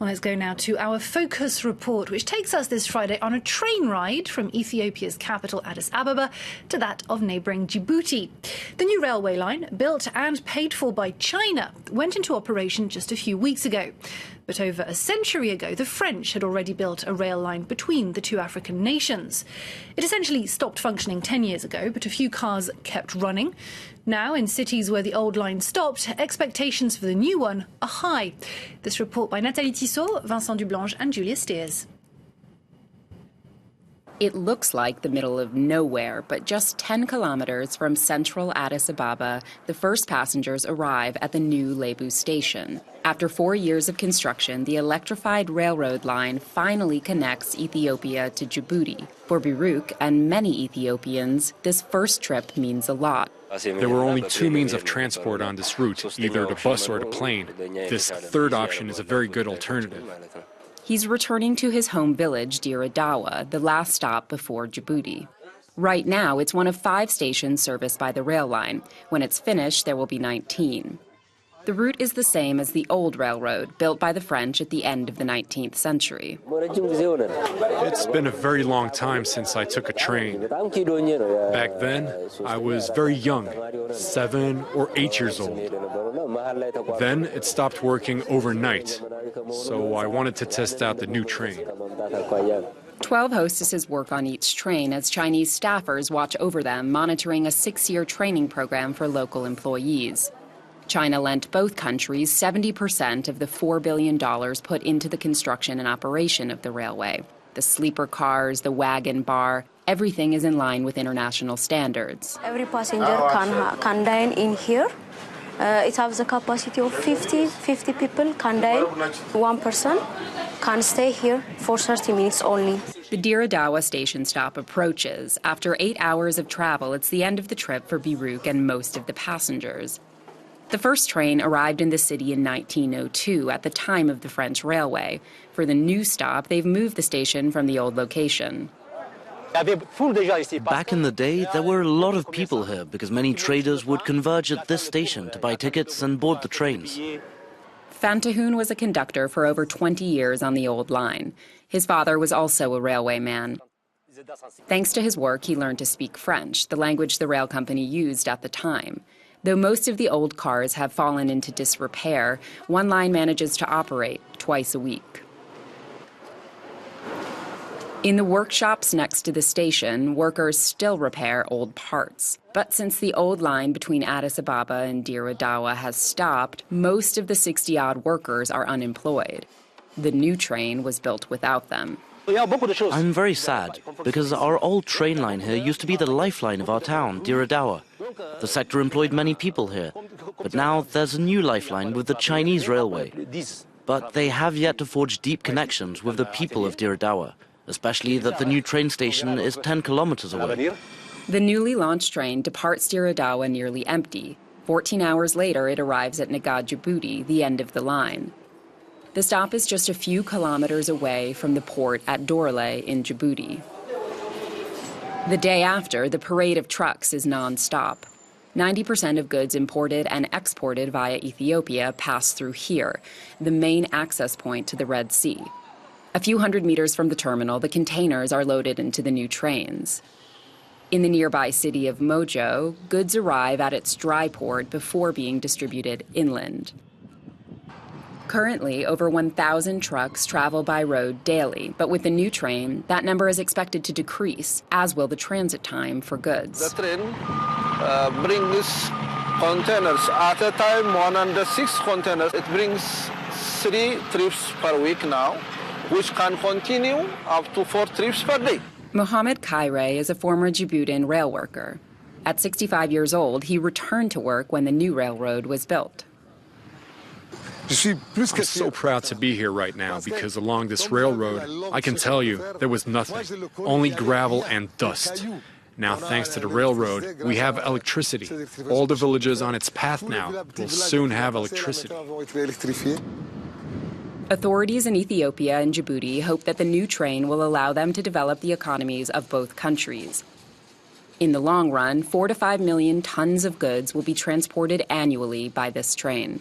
Well, let's go now to our Focus report, which takes us this Friday on a train ride from Ethiopia's capital, Addis Ababa, to that of neighbouring Djibouti. The new railway line, built and paid for by China, went into operation just a few weeks ago. But over a century ago, the French had already built a rail line between the two African nations. It essentially stopped functioning 10 years ago, but a few cars kept running. Now, in cities where the old line stopped, expectations for the new one are high. This report by Nathalie Tissot, Vincent Dublanche and Julia Steers. It looks like the middle of nowhere, but just 10 kilometers from central Addis Ababa, the first passengers arrive at the new Lebu station. After 4 years of construction, the electrified railroad line finally connects Ethiopia to Djibouti. For Biruk and many Ethiopians, this first trip means a lot. There were only two means of transport on this route, either to bus or to plane. This third option is a very good alternative. He's returning to his home village, Dire Dawa, the last stop before Djibouti. Right now, it's one of 5 stations serviced by the rail line. When it's finished, there will be 19. The route is the same as the old railroad, built by the French at the end of the 19th century. It's been a very long time since I took a train. Back then, I was very young, 7 or 8 years old. Then it stopped working overnight, so I wanted to test out the new train. 12 hostesses work on each train as Chinese staffers watch over them, monitoring a 6-year training program for local employees. China lent both countries 70% of the $4 billion put into the construction and operation of the railway. The sleeper cars, the wagon bar, everything is in line with international standards. Every passenger can dine in here. It has a capacity of 50 people can dine. One person can stay here for 30 minutes only. The Dire Dawa station stop approaches. After 8 hours of travel, it's the end of the trip for Biruk and most of the passengers. The first train arrived in the city in 1902 at the time of the French railway. For the new stop, they've moved the station from the old location. Back in the day, there were a lot of people here because many traders would converge at this station to buy tickets and board the trains. Fantahun was a conductor for over 20 years on the old line. His father was also a railway man. Thanks to his work, he learned to speak French, the language the rail company used at the time. Though most of the old cars have fallen into disrepair, one line manages to operate twice a week. In the workshops next to the station, workers still repair old parts. But since the old line between Addis Ababa and Dire Dawa has stopped, most of the 60-odd workers are unemployed. The new train was built without them. I'm very sad because our old train line here used to be the lifeline of our town, Dire Dawa. The sector employed many people here, but now there's a new lifeline with the Chinese railway. But they have yet to forge deep connections with the people of Dire Dawa, especially that the new train station is 10 kilometers away. The newly launched train departs Dire Dawa nearly empty. 14 hours later, it arrives at Nagad Djibouti, the end of the line. The stop is just a few kilometers away from the port at Dorle in Djibouti. The day after, the parade of trucks is non-stop. 90% of goods imported and exported via Ethiopia pass through here, the main access point to the Red Sea. A few hundred meters from the terminal, the containers are loaded into the new trains. In the nearby city of Mojo, goods arrive at its dry port before being distributed inland. Currently, over 1,000 trucks travel by road daily, but with the new train, that number is expected to decrease, as will the transit time for goods. The train brings containers at a time, 106 containers. It brings 3 trips per week now, which can continue up to 4 trips per day. Mohamed Kaire is a former Djiboutian rail worker. At 65 years old, he returned to work when the new railroad was built. I'm so proud to be here right now because along this railroad, I can tell you, there was nothing, only gravel and dust. Now, thanks to the railroad, we have electricity. All the villages on its path now will soon have electricity. Authorities in Ethiopia and Djibouti hope that the new train will allow them to develop the economies of both countries. In the long run, 4 to 5 million tons of goods will be transported annually by this train.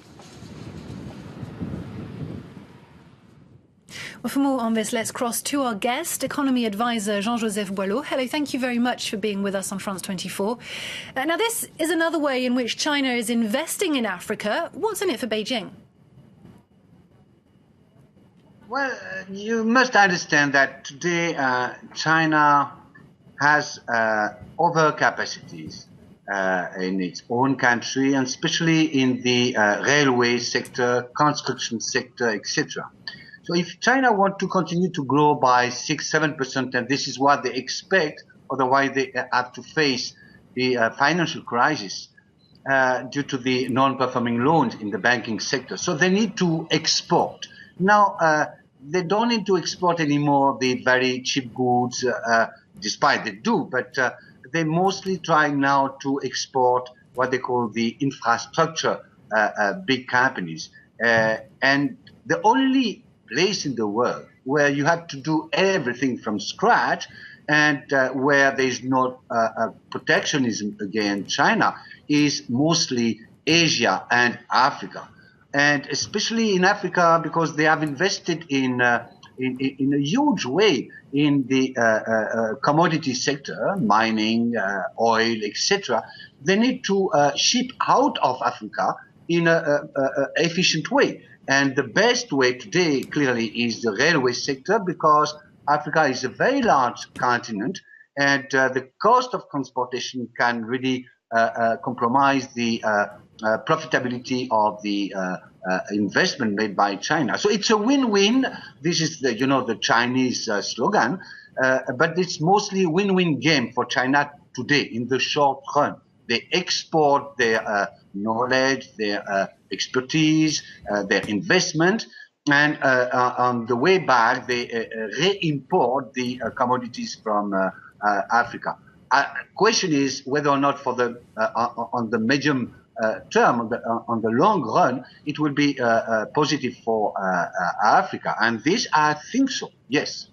Well, for more on this, let's cross to our guest, economy advisor Jean-Joseph Boileau. Hello, thank you very much for being with us on France 24. Now, this is another way in which China is investing in Africa. What's in it for Beijing? Well, you must understand that today China has overcapacities in its own country, and especially in the railway sector, construction sector, etc. So if China wants to continue to grow by 6-7%, and this is what they expect, otherwise they have to face the financial crisis due to the non-performing loans in the banking sector. So they need to export. Now, they don't need to export anymore the very cheap goods, despite they do, but they mostly try now to export what they call the infrastructure big companies. And the only place in the world where you have to do everything from scratch and where there's no protectionism against China is mostly Asia and Africa. And especially in Africa, because they have invested in a huge way in the commodity sector, mining, oil, etc. They need to ship out of Africa in an efficient way. And the best way today, clearly, is the railway sector, because Africa is a very large continent, and the cost of transportation can really compromise the profitability of the investment made by China. So it's a win-win. This is the, the Chinese slogan, but it's mostly a win-win game for China today in the short run. They export their knowledge, their expertise, their investment, and on the way back, they re-import the commodities from Africa. Question is whether or not for the on the medium term, on the long run, it will be positive for Africa. And this, I think so, yes.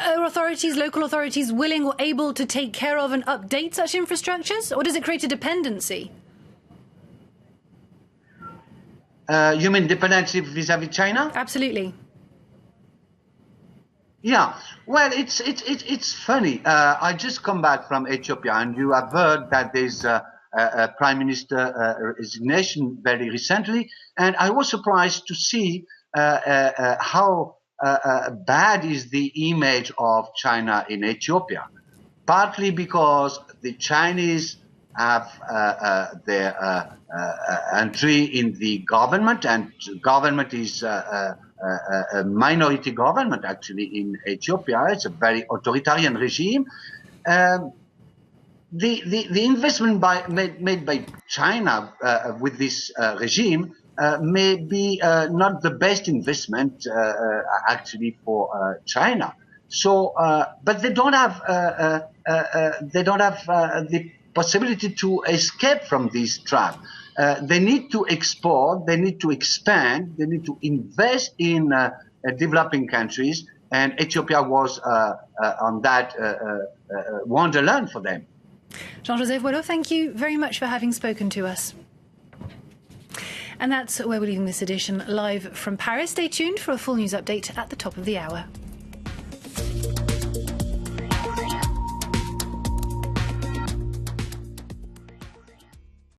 Are authorities, local authorities, willing or able to take care of and update such infrastructures? Or does it create a dependency? You mean dependency vis-à-vis China? Absolutely. Yeah, well, it's funny. I just come back from Ethiopia, and you have heard that there's a prime minister resignation very recently, and I was surprised to see how bad is the image of China in Ethiopia. Partly because the Chinese have their entry in the government, and government is a minority government actually in Ethiopia. It's a very authoritarian regime. The investment made by China with this regime may be not the best investment actually for China. So, but they don't have the possibility to escape from this trap. They need to export, they need to expand, they need to invest in developing countries, and Ethiopia was on that wonderland for them. Jean-Joseph Boileau, thank you very much for having spoken to us. And that's where we're leaving this edition live from Paris. Stay tuned for a full news update at the top of the hour.